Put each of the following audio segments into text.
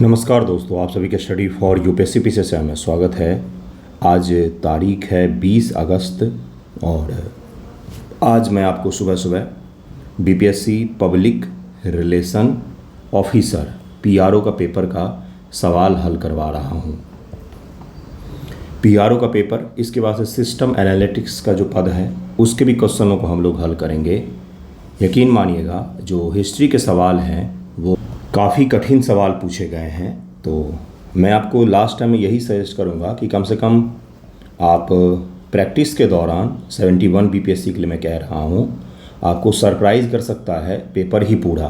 नमस्कार दोस्तों, आप सभी के स्टडी फॉर यूपीएससी पीसीएस से में स्वागत है। आज तारीख है 20 अगस्त और आज मैं आपको सुबह सुबह BPSC public relation officer PRO का पेपर का सवाल हल करवा रहा हूँ। पीआरओ का पेपर, इसके बाद से सिस्टम एनालिटिक्स का जो पद है उसके भी क्वेश्चनों को हम लोग हल करेंगे। यकीन मानिएगा, जो हिस्ट्री के सवाल हैं वो काफ़ी कठिन सवाल पूछे गए हैं। तो मैं आपको लास्ट टाइम यही सजेस्ट करूंगा कि कम से कम आप प्रैक्टिस के दौरान 71 बीपीएससी के लिए मैं कह रहा हूं, आपको सरप्राइज़ कर सकता है पेपर ही पूरा।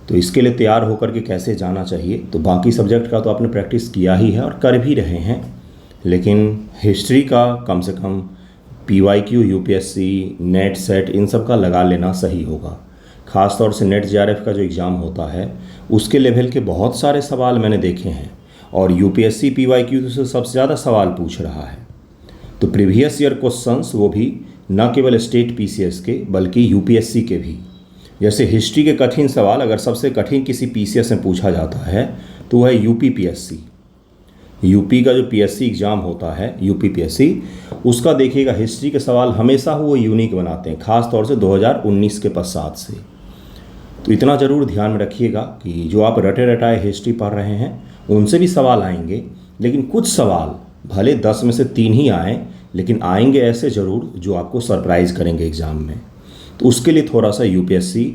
तो इसके लिए तैयार होकर के कैसे जाना चाहिए, तो बाकी सब्जेक्ट का तो आपने प्रैक्टिस किया ही है और कर भी रहे हैं, लेकिन हिस्ट्री का कम से कम पीवाईक्यू, यूपीएससी, नेट, सेट इन सब का लगा लेना सही होगा। ख़ास तौर से नेट जेआरएफ का जो एग्ज़ाम होता है उसके लेवल के बहुत सारे सवाल मैंने देखे हैं और यूपीएससी पीवाईक्यू से सबसे ज़्यादा सवाल पूछ रहा है। तो प्रीवियस ईयर क्वेश्चंस, वो भी न केवल स्टेट पीसीएस के बल्कि यूपीएससी के भी। जैसे हिस्ट्री के कठिन सवाल अगर सबसे कठिन किसी पीसीएस में पूछा जाता है तो वह है यूपी पीएससी। यूपी का जो पीएससी एग्ज़ाम होता है, यूपी पीएससी, उसका देखिएगा हिस्ट्री के सवाल हमेशा वो यूनिक बनाते हैं, ख़ास तौर से 2019 के पश्चात से। तो इतना ज़रूर ध्यान में रखिएगा कि जो आप रटे रटाए हिस्ट्री पढ़ रहे हैं उनसे भी सवाल आएंगे, लेकिन कुछ सवाल भले 10 में से 3 ही आएँ, लेकिन आएंगे ऐसे ज़रूर जो आपको सरप्राइज़ करेंगे एग्ज़ाम में। तो उसके लिए थोड़ा सा यूपीएससी,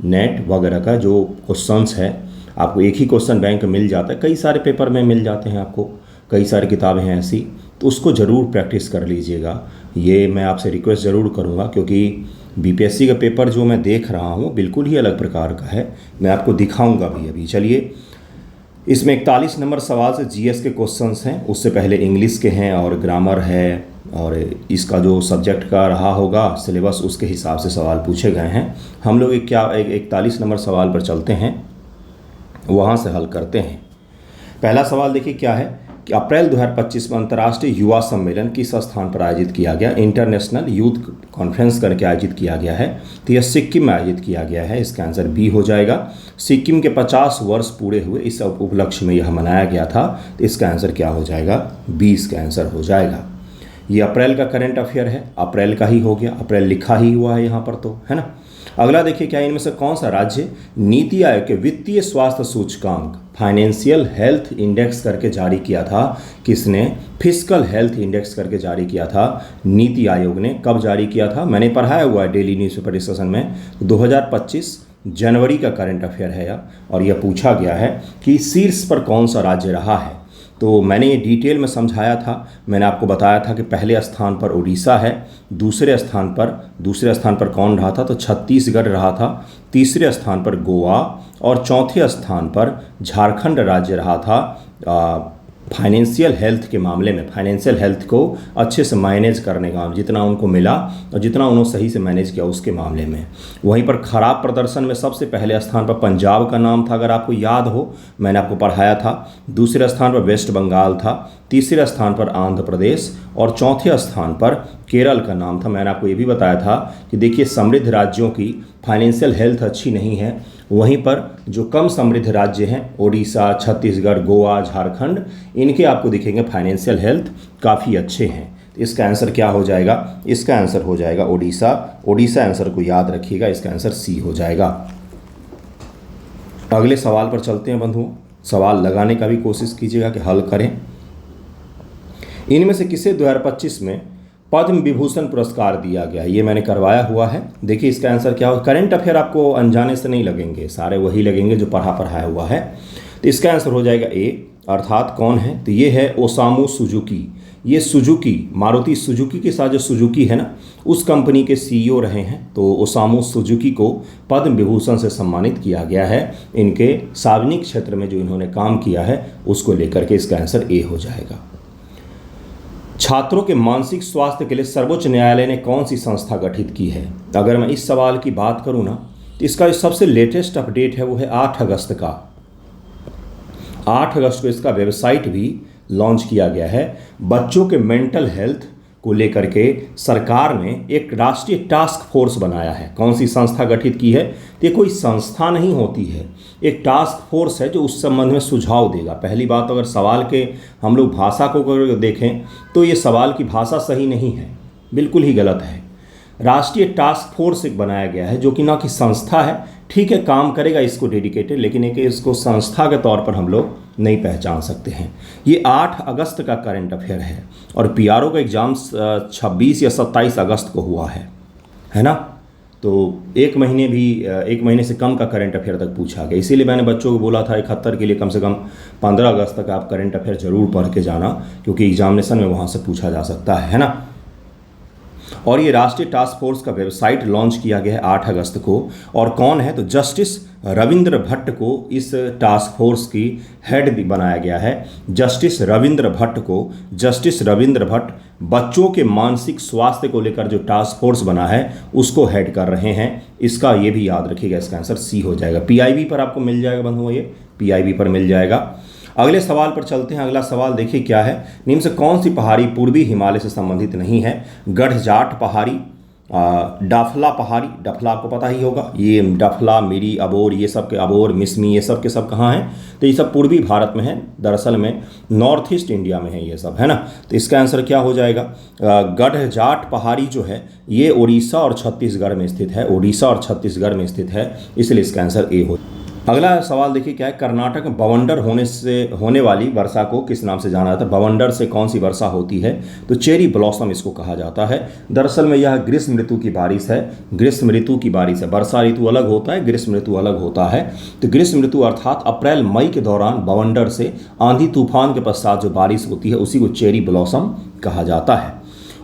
नेट वगैरह का जो क्वेश्चंस है, आपको एक ही क्वेश्चन बैंक में मिल जाता है, कई सारे पेपर में मिल जाते हैं, आपको कई सारी किताबें हैं ऐसी, तो उसको ज़रूर प्रैक्टिस कर लीजिएगा। ये मैं आपसे रिक्वेस्ट ज़रूर करूँगा, क्योंकि बीपीएससी का पेपर जो मैं देख रहा हूँ बिल्कुल ही अलग प्रकार का है। मैं आपको दिखाऊंगा भी अभी। चलिए, इसमें 41 नंबर सवाल से जीएस के क्वेश्चंस हैं, उससे पहले इंग्लिश के हैं और ग्रामर है, और इसका जो सब्जेक्ट का रहा होगा सिलेबस उसके हिसाब से सवाल पूछे गए हैं। हम लोग 41 नंबर सवाल पर चलते हैं, वहाँ से हल करते हैं। पहला सवाल देखिए क्या है कि अप्रैल 2025 में अंतर्राष्ट्रीय युवा सम्मेलन किस स्थान पर आयोजित किया गया। इंटरनेशनल यूथ कॉन्फ्रेंस करके आयोजित किया गया है, तो यह सिक्किम में आयोजित किया गया है। इसका आंसर बी हो जाएगा। सिक्किम के 50 वर्ष पूरे हुए इस उपलक्ष्य में यह मनाया गया था, तो इसका आंसर क्या हो जाएगा? 20 का आंसर हो जाएगा। ये अप्रैल का करंट अफेयर है, अप्रैल का ही हो गया, अप्रैल लिखा ही हुआ है यहाँ पर, तो है ना। अगला देखिए, क्या इनमें से कौन सा राज्य नीति आयोग के वित्तीय स्वास्थ्य सूचकांक फाइनेंशियल हेल्थ इंडेक्स करके जारी किया था? किसने? फिस्कल हेल्थ इंडेक्स करके जारी किया था नीति आयोग ने। कब जारी किया था? मैंने पढ़ाया हुआ है डेली न्यूज़पेपर डिस्कशन में। 2025 जनवरी का करंट अफेयर है यह, और यह पूछा गया है कि शीर्ष पर कौन सा राज्य रहा है। तो मैंने ये डिटेल में समझाया था। मैंने आपको बताया था कि पहले स्थान पर उड़ीसा है, दूसरे स्थान पर कौन रहा था? तो छत्तीसगढ़ रहा था, तीसरे स्थान पर गोवा और चौथे स्थान पर झारखंड राज्य रहा था। फाइनेंशियल हेल्थ के मामले में, फाइनेंशियल हेल्थ को अच्छे से मैनेज करने का, जितना उनको मिला और जितना उन्होंने सही से मैनेज किया उसके मामले में। वहीं पर खराब प्रदर्शन में सबसे पहले स्थान पर पंजाब का नाम था, अगर आपको याद हो, मैंने आपको पढ़ाया था। दूसरे स्थान पर वेस्ट बंगाल था, तीसरे स्थान पर आंध्र प्रदेश और चौथे स्थान पर केरल का नाम था। मैंने आपको ये भी बताया था कि देखिए, समृद्ध राज्यों की फाइनेंशियल हेल्थ अच्छी नहीं है, वहीं पर जो कम समृद्ध राज्य हैं, ओडिशा, छत्तीसगढ़, गोवा, झारखंड, इनके आपको दिखेंगे फाइनेंशियल हेल्थ काफ़ी अच्छे हैं। इसका आंसर क्या हो जाएगा? इसका आंसर हो जाएगा ओडिशा। ओडिशा आंसर को याद रखिएगा, इसका आंसर सी हो जाएगा। अगले सवाल पर चलते हैं बंधुओं। सवाल लगाने का भी कोशिश कीजिएगा कि हल करें। इनमें से किसे 2025 में पद्म विभूषण पुरस्कार दिया गया? ये मैंने करवाया हुआ है। देखिए, इसका आंसर क्या हो? करंट अफेयर आपको अनजाने से नहीं लगेंगे, सारे वही लगेंगे जो पढ़ाया हुआ है। तो इसका आंसर हो जाएगा ए, अर्थात कौन है? तो ये है ओसामू सुजुकी। ये सुजुकी, मारुति सुजुकी के साथ जो सुजुकी है ना, उस कंपनी के सीईओ रहे हैं। तो ओसामू सुजुकी को पद्म विभूषण से सम्मानित किया गया है, इनके सार्वजनिक क्षेत्र में जो इन्होंने काम किया है उसको लेकर के। इसका आंसर ए हो जाएगा। छात्रों के मानसिक स्वास्थ्य के लिए सर्वोच्च न्यायालय ने कौन सी संस्था गठित की है? अगर मैं इस सवाल की बात करूं ना, तो इसका सबसे लेटेस्ट अपडेट है वो है 8 अगस्त का। 8 अगस्त को इसका वेबसाइट भी लॉन्च किया गया है। बच्चों के मेंटल हेल्थ को लेकर के सरकार ने एक राष्ट्रीय टास्क फोर्स बनाया है। कौन सी संस्था गठित की है? तो ये कोई संस्था नहीं होती है, एक टास्क फोर्स है जो उस संबंध में सुझाव देगा। पहली बात, अगर सवाल के हम लोग भाषा को अगर देखें तो ये सवाल की भाषा सही नहीं है, बिल्कुल ही गलत है। राष्ट्रीय टास्क फोर्स एक बनाया गया है जो कि ना कि संस्था है, ठीक है काम करेगा इसको डेडिकेटेड, लेकिन एक इसको संस्था के तौर पर हम लोग नहीं पहचान सकते हैं। ये 8 अगस्त का करंट अफेयर है और पीआरओ का एग्ज़ाम 26 या 27 अगस्त को हुआ है ना। तो एक महीने से कम का करंट अफेयर तक पूछा गया। इसीलिए मैंने बच्चों को बोला था 71 के लिए कम से कम 15 अगस्त तक आप करंट अफेयर ज़रूर पढ़ के जाना, क्योंकि एग्जामिनेशन में वहाँ से पूछा जा सकता है ना। और ये राष्ट्रीय टास्क फोर्स का वेबसाइट लॉन्च किया गया है 8 अगस्त को। और कौन है? तो जस्टिस रविंद्र भट्ट को इस टास्क फोर्स की हेड भी बनाया गया है। जस्टिस रविंद्र भट्ट बच्चों के मानसिक स्वास्थ्य को लेकर जो टास्क फोर्स बना है उसको हेड कर रहे हैं। इसका ये भी याद रखिएगा, इसका आंसर सी हो जाएगा। पीआईबी पर आपको मिल जाएगा बंधुओं, ये पीआईबी पर मिल जाएगा। अगले सवाल पर चलते हैं। अगला सवाल देखिए क्या है, निम्न से कौन सी पहाड़ी पूर्वी हिमालय से संबंधित नहीं है? गढ़जाट पहाड़ी, डफला पहाड़ी, डफला आपको पता ही होगा, ये डफला, मिरी, अबोर, ये सब के अबोर, मिसमी, ये सब के सब कहाँ हैं? तो ये सब पूर्वी भारत में है, दरअसल में नॉर्थ ईस्ट इंडिया में है ये सब, है ना। तो इसका आंसर क्या हो जाएगा? गढ़जाट पहाड़ी जो है ये उड़ीसा और छत्तीसगढ़ में स्थित है, इसलिए इसका आंसर ए हो। अगला सवाल देखिए क्या है, कर्नाटक में बवंडर होने वाली वर्षा को किस नाम से जाना जाता है? बवंडर से कौन सी वर्षा होती है? तो चेरी ब्लॉसम इसको कहा जाता है। दरअसल में यह ग्रीष्म ऋतु की बारिश है, वर्षा ऋतु अलग होता है, ग्रीष्म ऋतु अलग होता है। तो ग्रीष्म ऋतु अर्थात अप्रैल मई के दौरान बवंडर से आंधी तूफान के पश्चात जो बारिश होती है उसी को चेरी ब्लॉसम कहा जाता है।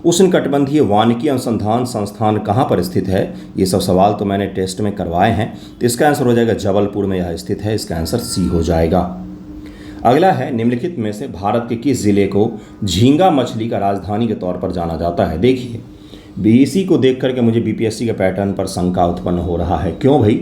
उष्णकटिबंधीय वानिकी अनुसंधान संस्थान कहाँ पर स्थित है? ये सब सवाल तो मैंने टेस्ट में करवाए हैं, तो इसका आंसर हो जाएगा जबलपुर में यह स्थित है, इसका आंसर सी हो जाएगा। अगला है, निम्नलिखित में से भारत के किस जिले को झींगा मछली का राजधानी के तौर पर जाना जाता है? देखिए बीसी को देख करके मुझे बीपीएससी के पैटर्न पर शंका उत्पन्न हो रहा है। क्यों भाई?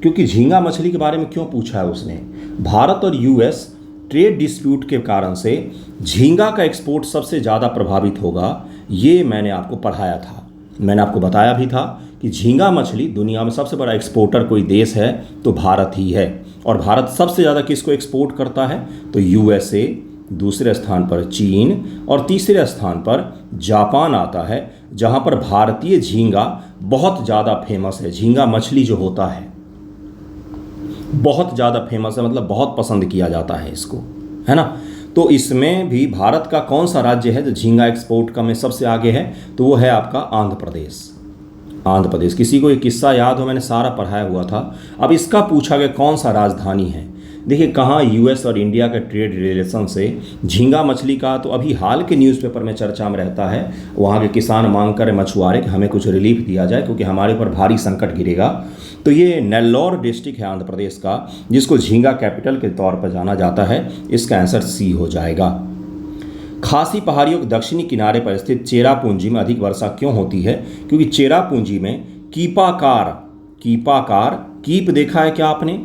क्योंकि झींगा मछली के बारे में क्यों पूछा है उसने? भारत और यूएस ट्रेड डिस्प्यूट के कारण से झींगा का एक्सपोर्ट सबसे ज़्यादा प्रभावित होगा, ये मैंने आपको पढ़ाया था। मैंने आपको बताया भी था कि झींगा मछली दुनिया में सबसे बड़ा एक्सपोर्टर कोई देश है तो भारत ही है। और भारत सबसे ज़्यादा किसको एक्सपोर्ट करता है? तो यूएसए, दूसरे स्थान पर चीन और तीसरे स्थान पर जापान आता है, जहाँ पर भारतीय झींगा बहुत ज़्यादा फेमस है। झींगा मछली जो होता है बहुत ज़्यादा फेमस है, मतलब बहुत पसंद किया जाता है इसको, है ना। तो इसमें भी भारत का कौन सा राज्य है जो झींगा एक्सपोर्ट का में सबसे आगे है? तो वो है आपका आंध्र प्रदेश। किसी को ये किस्सा याद हो? मैंने सारा पढ़ाया हुआ था। अब इसका पूछा गया कौन सा राजधानी है। देखिए कहाँ यूएस और इंडिया के ट्रेड रिलेशन से झींगा मछली का तो अभी हाल के न्यूज़पेपर में चर्चा में रहता है। वहाँ के किसान मांग कर मछुआरे कि हमें कुछ रिलीफ दिया जाए क्योंकि हमारे ऊपर भारी संकट गिरेगा। तो ये नेल्लौर डिस्ट्रिक्ट है आंध्र प्रदेश का, जिसको झींगा कैपिटल के तौर पर जाना जाता है। इसका आंसर सी हो जाएगा। खासी पहाड़ियों के दक्षिणी किनारे पर स्थित चेरापूंजी में अधिक वर्षा क्यों होती है? क्योंकि चेरापूंजी में कीप देखा है क्या आपने?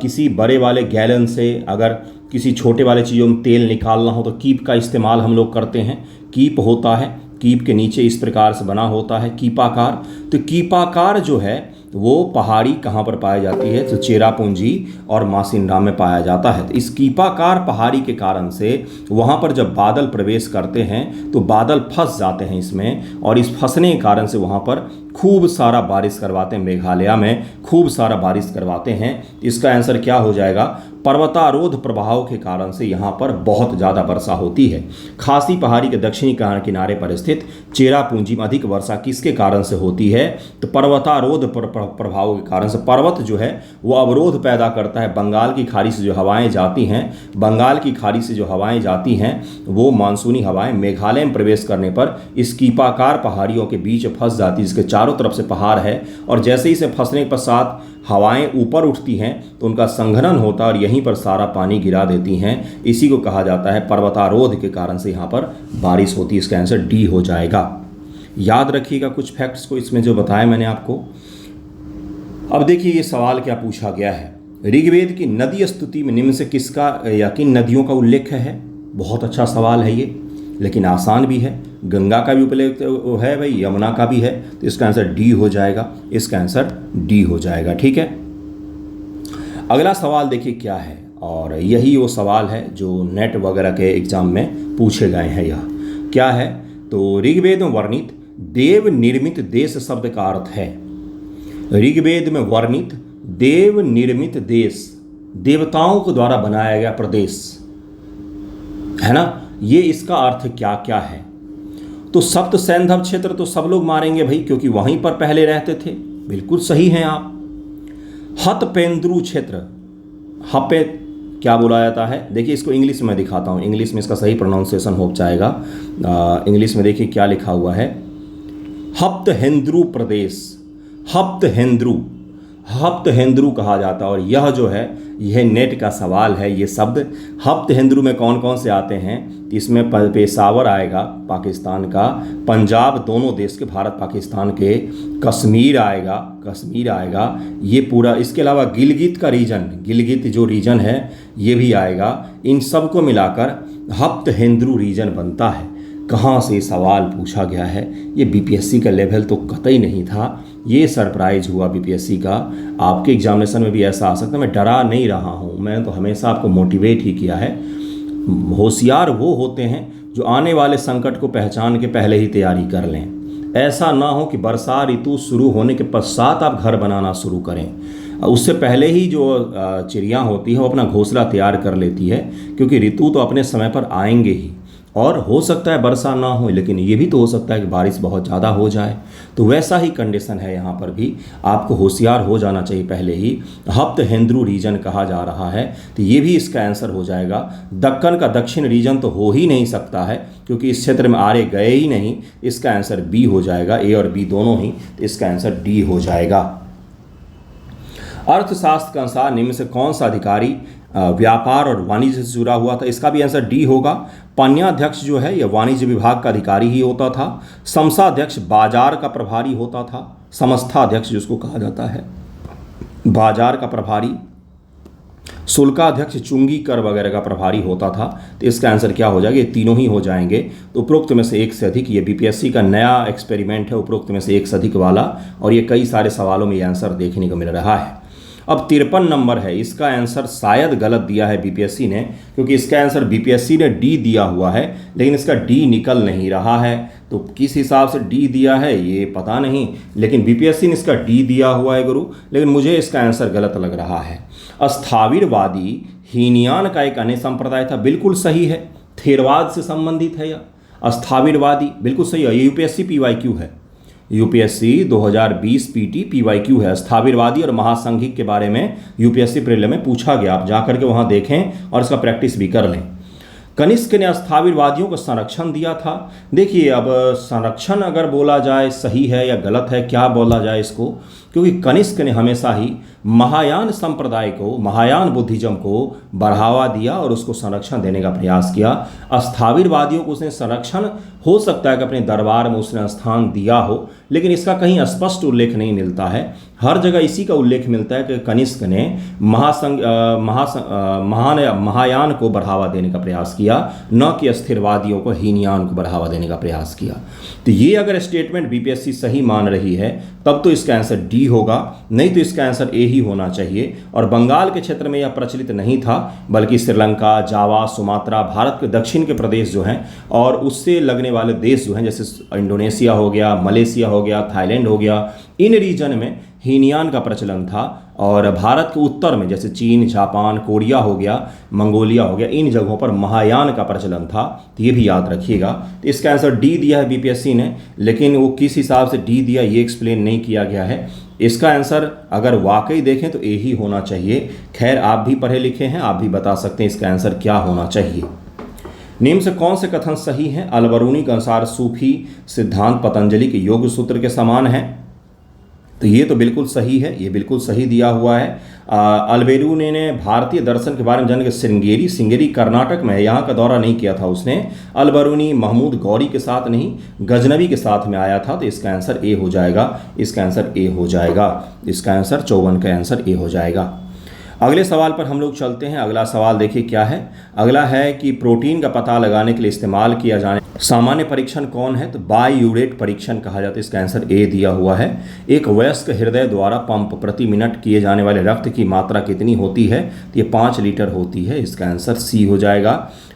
किसी बड़े वाले गैलन से अगर किसी छोटे वाले चीज़ों में तेल निकालना हो तो कीप का इस्तेमाल हम लोग करते हैं। कीप होता है, कीप के नीचे इस प्रकार से बना होता है कीपाकार। तो कीपाकार जो है वो पहाड़ी कहाँ पर पाई जाती है? तो चेरापूंजी और मासिनराम में पाया जाता है। तो इस कीपाकार पहाड़ी के कारण से वहाँ पर जब बादल प्रवेश करते हैं तो बादल फंस जाते हैं इसमें, और इस फंसने के कारण से वहाँ पर खूब सारा बारिश करवाते हैं। मेघालय में खूब सारा बारिश करवाते हैं। इसका आंसर क्या हो जाएगा? पर्वतारोध प्रभाव के कारण से यहाँ पर बहुत ज़्यादा वर्षा होती है। खासी पहाड़ी के दक्षिणी किनारे पर स्थित चेरापूंजी में अधिक वर्षा किसके कारण से होती है? तो पर्वतारोध प्रभाव के कारण से। पर्वत जो है वो अवरोध पैदा करता है। बंगाल की खाड़ी से जो हवाएं जाती हैं वो मानसूनी हवाएं मेघालय में प्रवेश करने पर इस कीपाकार पहाड़ियों के बीच फंस जाती है, जिसके चारों तरफ से पहाड़ है। और जैसे ही इसे फंसने के पश्चात हवाएं ऊपर उठती हैं तो उनका संघनन होता है और यहीं पर सारा पानी गिरा देती हैं। इसी को कहा जाता है पर्वतारोध के कारण से यहाँ पर बारिश होती है। इसका आंसर डी हो जाएगा। याद रखिएगा कुछ फैक्ट्स को इसमें जो बताया मैंने आपको। अब देखिए ये सवाल क्या पूछा गया है। ऋग्वेद की नदी स्तुति में निम्न से किसका या किन नदियों का उल्लेख है? बहुत अच्छा सवाल है ये, लेकिन आसान भी है। गंगा का भी उपलब्ध है भाई, यमुना का भी है, तो इसका आंसर डी हो जाएगा, इसका आंसर डी हो जाएगा। ठीक है, अगला सवाल देखिए क्या है, और यही वो सवाल है जो नेट वगैरह के एग्जाम में पूछे गए हैं। यह क्या है, तो ऋग्वेद में वर्णित देव निर्मित देश शब्द का अर्थ है। ऋग्वेद में वर्णित देव निर्मित देश, देवताओं के द्वारा बनाया गया प्रदेश है ना, ये इसका अर्थ क्या क्या है। तो सप्त सैंधव क्षेत्र तो सब लोग मारेंगे भाई, क्योंकि वहीं पर पहले रहते थे, बिल्कुल सही हैं आप। हतपेंद्रु क्षेत्र, हपे क्या बोला जाता है, देखिए इसको इंग्लिश में दिखाता हूँ, इंग्लिश में इसका सही प्रोनाउंसिएशन हो जाएगा। इंग्लिश में देखिए क्या लिखा हुआ है, हप्तहेंद्रु प्रदेश, हप्तहेंद्रु, हप्तहेंद्रु कहा जाता है। और यह जो है यह नेट का सवाल है, ये शब्द हप्तहेंद्रु में कौन कौन से आते हैं, इसमें पेशावर आएगा पाकिस्तान का, पंजाब दोनों देश के, भारत पाकिस्तान के, कश्मीर आएगा, कश्मीर आएगा, ये पूरा, इसके अलावा गिलगित का रीजन, गिलगित जो रीजन है ये भी आएगा। इन सब को मिलाकर हप्तहेंद्रु रीजन बनता है। कहाँ से सवाल पूछा गया है, ये बीपीएससी का लेवल तो कतई नहीं था, ये सरप्राइज हुआ बीपीएससी का। आपके एग्जामिनेशन में भी ऐसा आ सकता है, मैं डरा नहीं रहा हूँ, मैंने तो हमेशा आपको मोटिवेट ही किया है। होशियार वो होते हैं जो आने वाले संकट को पहचान के पहले ही तैयारी कर लें। ऐसा ना हो कि वर्षा ऋतु शुरू होने के पश्चात आप घर बनाना शुरू करें, उससे पहले ही जो चिड़िया होती है वो अपना घोंसला तैयार कर लेती है, क्योंकि ऋतु तो अपने समय पर आएंगे ही, और हो सकता है वर्षा ना हो, लेकिन ये भी तो हो सकता है कि बारिश बहुत ज़्यादा हो जाए। तो वैसा ही कंडीशन है यहाँ पर भी, आपको होशियार हो जाना चाहिए पहले ही। हप्तहेंद्रु रीजन कहा जा रहा है, तो ये भी इसका आंसर हो जाएगा। दक्कन का दक्षिण रीजन तो हो ही नहीं सकता है, क्योंकि इस क्षेत्र में आर्य गए ही नहीं, इसका आंसर बी हो जाएगा, ए और बी दोनों ही, तो इसका आंसर डी हो जाएगा। अर्थशास्त्र के अनुसार निम्न से कौन सा अधिकारी व्यापार और वाणिज्य से जुड़ा हुआ था, इसका भी आंसर डी होगा। पन्याध्यक्ष जो है यह वाणिज्य विभाग का अधिकारी ही होता था। समस्थाध्यक्ष बाजार का प्रभारी होता था, समस्थाध्यक्ष जिसको कहा जाता है, बाजार का प्रभारी। शुल्काध्यक्ष चुंगी कर वगैरह का प्रभारी होता था। तो इसका आंसर क्या हो जाएगा, ये तीनों ही हो जाएंगे। तो उपरोक्त में से एक से अधिक, ये बीपीएससी का नया एक्सपेरिमेंट है, उपरोक्त में से एक से अधिक वाला, और ये कई सारे सवालों में ये आंसर देखने को मिल रहा है। अब 53 नंबर है, इसका आंसर शायद गलत दिया है बीपीएससी ने, क्योंकि इसका आंसर बीपीएससी ने डी दिया हुआ है, लेकिन इसका डी निकल नहीं रहा है। तो किस हिसाब से डी दिया है ये पता नहीं, लेकिन बीपीएससी ने इसका डी दिया हुआ है गुरु, लेकिन मुझे इसका आंसर गलत लग रहा है। स्थाविरवादी हीनयान का एक अन्य संप्रदाय था, बिल्कुल सही है, थेरवाद से संबंधित है यह। स्थाविरवादी बिल्कुल सही है, यूपीएससी पीवाईक्यू है, यूपीएससी 2020 पीटी पीवाईक्यू है। स्थाविरवादी और महासंघिक के बारे में यूपीएससी प्रीलिम में पूछा गया, आप जाकर के वहाँ देखें और इसका प्रैक्टिस भी कर लें। कनिष्क ने स्थाविरवादियों को संरक्षण दिया था। देखिए अब संरक्षण अगर बोला जाए सही है या गलत है, क्या बोला जाए इसको, क्योंकि कनिष्क ने हमेशा ही महायान संप्रदाय को, महायान बुद्धिज्म को बढ़ावा दिया और उसको संरक्षण देने का प्रयास किया। स्थाविरवादियों को उसने संरक्षण, हो सकता है कि अपने दरबार में उसने स्थान दिया हो, लेकिन इसका कहीं स्पष्ट उल्लेख नहीं मिलता है। हर जगह इसी का उल्लेख मिलता है कि कनिष्क ने महायान को बढ़ावा देने का प्रयास किया, न कि अस्थिरवादियों को, हीनयान को बढ़ावा देने का प्रयास किया। तो ये अगर स्टेटमेंट बीपीएससी सही मान रही है तब तो इसका आंसर डी होगा, नहीं तो इसका आंसर ए ही होना चाहिए। और बंगाल के क्षेत्र में यह प्रचलित नहीं था, बल्कि श्रीलंका, जावा, सुमात्रा, भारत के दक्षिण के प्रदेश जो हैं और उससे लगने वाले देश जो हैं, जैसे इंडोनेशिया हो गया, मलेशिया हो गया, थाईलैंड हो गया, इन रीजन में हीनयान का प्रचलन था। और भारत के उत्तर में जैसे चीन, जापान, कोरिया हो गया, मंगोलिया हो गया, इन जगहों पर महायान का प्रचलन था। तो ये भी याद रखिएगा। तो इसका आंसर डी दिया है बीपीएससी ने, लेकिन वो किस हिसाब से डी दिया ये एक्सप्लेन नहीं किया गया है। इसका आंसर अगर वाकई देखें तो ए ही होना चाहिए। खैर आप भी पढ़े लिखे हैं, आप भी बता सकते हैं इसका आंसर क्या होना चाहिए। निम्न से कौन से कथन सही हैं? अलबरूनी के अनुसार सूफी सिद्धांत पतंजलि के योग सूत्र के समान है, तो ये तो बिल्कुल सही है, ये बिल्कुल सही दिया हुआ है। अलबेरूनी ने भारतीय दर्शन के बारे में जाने के श्रृंगेरी कर्नाटक में है, यहाँ का दौरा नहीं किया था उसने। अलबरूनी महमूद गौरी के साथ नहीं, गजनवी के साथ में आया था। तो इसका आंसर ए हो जाएगा, इसका आंसर ए हो जाएगा, इसका आंसर 54 का आंसर ए हो जाएगा। अगले सवाल पर हम लोग चलते हैं। अगला सवाल देखिए क्या है। अगला है कि प्रोटीन का पता लगाने के लिए इस्तेमाल किया जाने सामान्य परीक्षण कौन है? तो बायूरेट परीक्षण कहा जाता है। इसका आंसर ए दिया हुआ है। एक वयस्क हृदय द्वारा पंप प्रति मिनट किए जाने वाले रक्त की मात्रा कितनी होती है? तो ये 5 लीटर होती है। इसका आंसर सी हो जाएगा।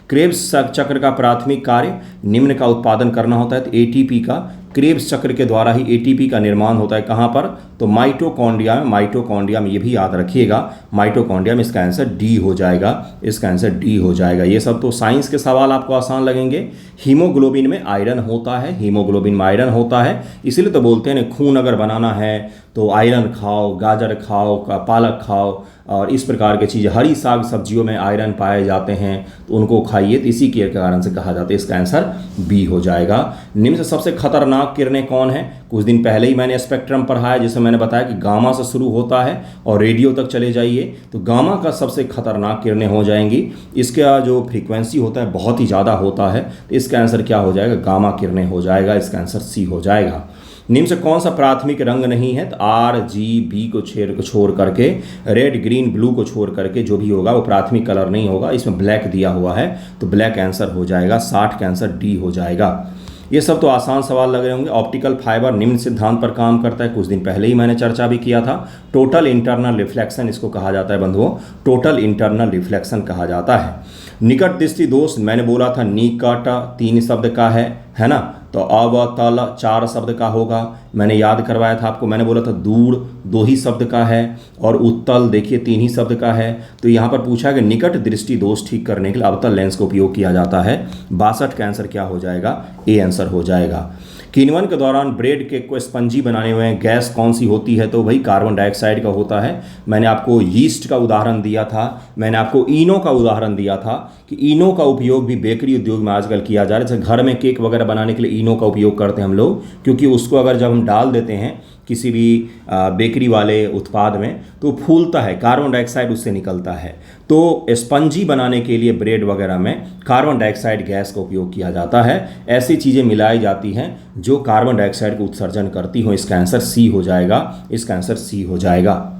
क्रेब्स चक्र का प्राथमिक कार्य निम्न का उत्पादन करना होता है। तो एटीपी का, क्रेब्स चक्र के द्वारा ही एटीपी का निर्माण होता है। कहाँ पर? तो माइटोकॉन्ड्रिया में। माइटोकॉन्ड्रिया में, ये भी याद रखिएगा, माइटोकॉन्ड्रिया में। इसका आंसर डी हो जाएगा। इसका आंसर डी हो जाएगा। ये सब तो साइंस के सवाल आपको आसान लगेंगे। हीमोग्लोबिन में आयरन होता है। हीमोग्लोबिन में आयरन होता है, इसीलिए तो बोलते हैं खून अगर बनाना है तो आयरन खाओ, गाजर खाओ, पालक खाओ, और इस प्रकार की चीज़ें, हरी साग सब्जियों में आयरन पाए जाते हैं तो उनको खाइए। तो इसी के कारण से कहा जाता है। इसका आंसर बी हो जाएगा। निम्न से सबसे खतरनाक किरणें कौन है? कुछ दिन पहले ही मैंने स्पेक्ट्रम पढ़ाया, जिसमें मैंने बताया कि गामा से शुरू होता है और रेडियो तक चले जाइए तो गामा का सबसे खतरनाक किरणें हो जाएंगी। इसका जो फ्रीक्वेंसी होता है बहुत ही ज़्यादा होता है। तो इसका आंसर क्या हो जाएगा? गामा किरणें हो जाएगा। इसका आंसर सी हो जाएगा। निम्न से कौन सा प्राथमिक रंग नहीं है? तो आर जी बी को छोड़ करके, रेड ग्रीन ब्लू को छोड़ करके जो भी होगा वो प्राथमिक कलर नहीं होगा। इसमें ब्लैक दिया हुआ है तो ब्लैक आंसर हो जाएगा। 60 का आंसर डी हो जाएगा। ये सब तो आसान सवाल लग रहे होंगे। ऑप्टिकल फाइबर निम्न सिद्धांत पर काम करता है। कुछ दिन पहले ही मैंने चर्चा भी किया था। टोटल इंटरनल रिफ्लेक्शन इसको कहा जाता है बंधुओं। टोटल इंटरनल रिफ्लेक्शन कहा जाता है। निकट दृष्टि दोष मैंने बोला था, निकट 3 शब्द का है ना। तो अवतल 4 शब्द का होगा। मैंने याद करवाया था आपको। मैंने बोला था दूर 2 ही शब्द का है, और उत्तल देखिए 3 ही शब्द का है। तो यहाँ पर पूछा है कि निकट दृष्टि दोष ठीक करने के लिए अवतल लेंस का उपयोग किया जाता है। 62 का आंसर क्या हो जाएगा? ए आंसर हो जाएगा। किण्वन के दौरान ब्रेड केक को स्पंजी बनाने में गैस कौन सी होती है? तो भाई कार्बन डाइऑक्साइड का होता है। मैंने आपको यीस्ट का उदाहरण दिया था, मैंने आपको इनो का उदाहरण दिया था कि इनो का उपयोग भी बेकरी उद्योग में आजकल किया जा रहा है। जैसे घर में केक वगैरह बनाने के लिए इनो का उपयोग करते हैं हम लोग, क्योंकि उसको अगर जब हम डाल देते हैं किसी भी बेकरी वाले उत्पाद में तो फूलता है, कार्बन डाइऑक्साइड उससे निकलता है। तो स्पंजी बनाने के लिए ब्रेड वगैरह में कार्बन डाइऑक्साइड गैस का उपयोग किया जाता है। ऐसी चीज़ें मिलाई जाती हैं जो कार्बन डाइऑक्साइड का उत्सर्जन करती हो। इसका आंसर सी हो जाएगा। इसका आंसर सी हो जाएगा।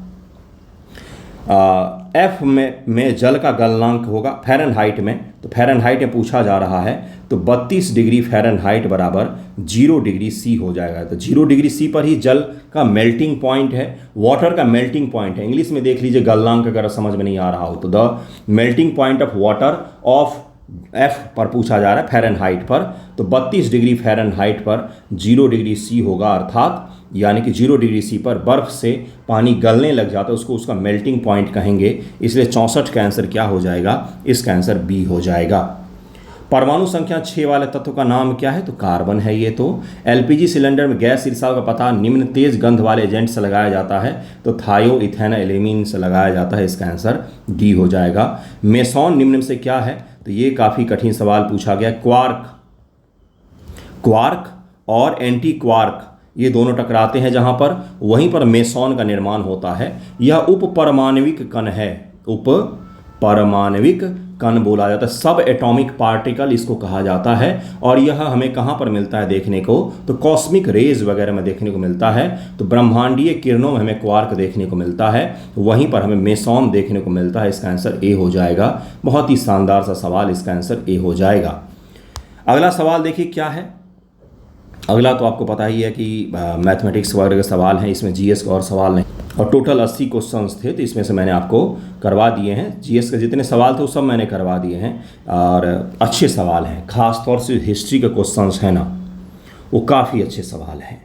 एफ में जल का गलनांक होगा फ़ारेनहाइट में। तो फ़ारेनहाइट में पूछा जा रहा है तो 32 डिग्री फ़ारेनहाइट बराबर 0 डिग्री सी हो जाएगा। तो 0 डिग्री सी पर ही जल का मेल्टिंग पॉइंट है, वाटर का मेल्टिंग पॉइंट है। इंग्लिश में देख लीजिए गलनांक अगर समझ में नहीं आ रहा हो तो the melting point of water of F पर पूछा जा रहा है फ़ारेनहाइट पर। तो 32 डिग्री फ़ारेनहाइट पर 0 डिग्री सी होगा, अर्थात यानी कि 0 डिग्री सी पर बर्फ़ से पानी गलने लग जाता है, उसको उसका मेल्टिंग पॉइंट कहेंगे। इसलिए 64 का आंसर क्या हो जाएगा? इसका आंसर बी हो जाएगा। परमाणु संख्या 6 वाले तत्व का नाम क्या है? तो कार्बन है ये तो। एलपीजी सिलेंडर में गैस रिसाव का पता निम्न तेज गंध वाले एजेंट से लगाया जाता है। तो थायोइथेनोएलेमीन से लगाया जाता है। इसका आंसर डी हो जाएगा। मेसॉन निम्न से क्या है? तो ये काफ़ी कठिन सवाल पूछा गया। क्वार्क और एंटी क्वार्क ये दोनों टकराते हैं जहां पर, वहीं पर मेसॉन का निर्माण होता है। यह उपपरमाणविक कण है। उपपरमाणविक कण बोला जाता है। सब एटॉमिक पार्टिकल इसको कहा जाता है। और यह हमें कहाँ पर मिलता है देखने को? तो कॉस्मिक रेज वगैरह में देखने को मिलता है। तो ब्रह्मांडीय किरणों में हमें क्वार्क देखने को मिलता है, वहीं पर हमें मेसॉन देखने को मिलता है। इसका आंसर ए हो जाएगा। बहुत ही शानदार सा सवाल, इसका आंसर ए हो जाएगा। अगला सवाल देखिए क्या है। अगला तो आपको पता ही है कि मैथमेटिक्स वगैरह के सवाल हैं, इसमें जीएस का और सवाल नहीं। और टोटल 80 क्वेश्चंस थे, तो इसमें से मैंने आपको करवा दिए हैं। जीएस के जितने सवाल थे वो सब मैंने करवा दिए हैं, और अच्छे सवाल हैं। ख़ास तौर से हिस्ट्री के क्वेश्चंस हैं ना, वो काफ़ी अच्छे सवाल हैं।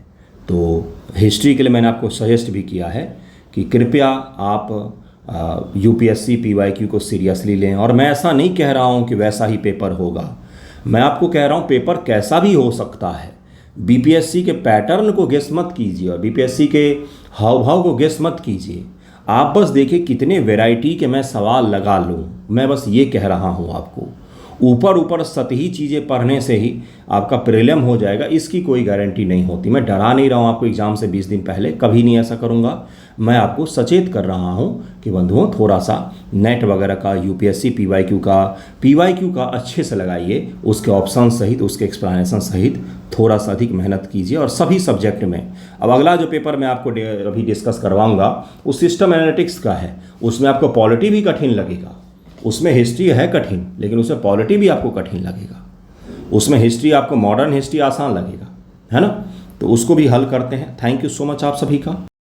तो हिस्ट्री के लिए मैंने आपको सजेस्ट भी किया है कि कृपया आप यूपीएससी पीवाईक्यू को सीरियसली लें। और मैं ऐसा नहीं कह रहा हूँ कि वैसा ही पेपर होगा, मैं आपको कह रहा हूँ पेपर कैसा भी हो सकता है। बीपीएससी के पैटर्न को गेस मत कीजिए और बीपीएससी के हाव भाव को गेस मत कीजिए। आप बस देखिए कितने वैरायटी के मैं सवाल लगा लूँ। मैं बस ये कह रहा हूँ आपको, ऊपर ऊपर सतही चीज़ें पढ़ने से ही आपका प्रीलिम हो जाएगा, इसकी कोई गारंटी नहीं होती। मैं डरा नहीं रहा हूँ आपको एग्ज़ाम से 20 दिन पहले, कभी नहीं ऐसा करूँगा। मैं आपको सचेत कर रहा हूँ कि बंधुओं थोड़ा सा नेट वगैरह का, यूपीएससी पीवाईक्यू का अच्छे से लगाइए, उसके ऑप्शन सहित, उसके एक्सप्लेनेशन सहित थोड़ा सा अधिक मेहनत कीजिए, और सभी सब्जेक्ट में। अब अगला जो पेपर मैं आपको अभी डिस्कस करवाऊँगा वो सिस्टम एनालिटिक्स का है। उसमें आपको पॉलिटी भी कठिन लगेगा, उसमें हिस्ट्री है कठिन, लेकिन उसमें पॉलिटी भी आपको कठिन लगेगा। उसमें हिस्ट्री आपको मॉडर्न हिस्ट्री आसान लगेगा, है ना। तो उसको भी हल करते हैं। थैंक यू सो मच आप सभी का।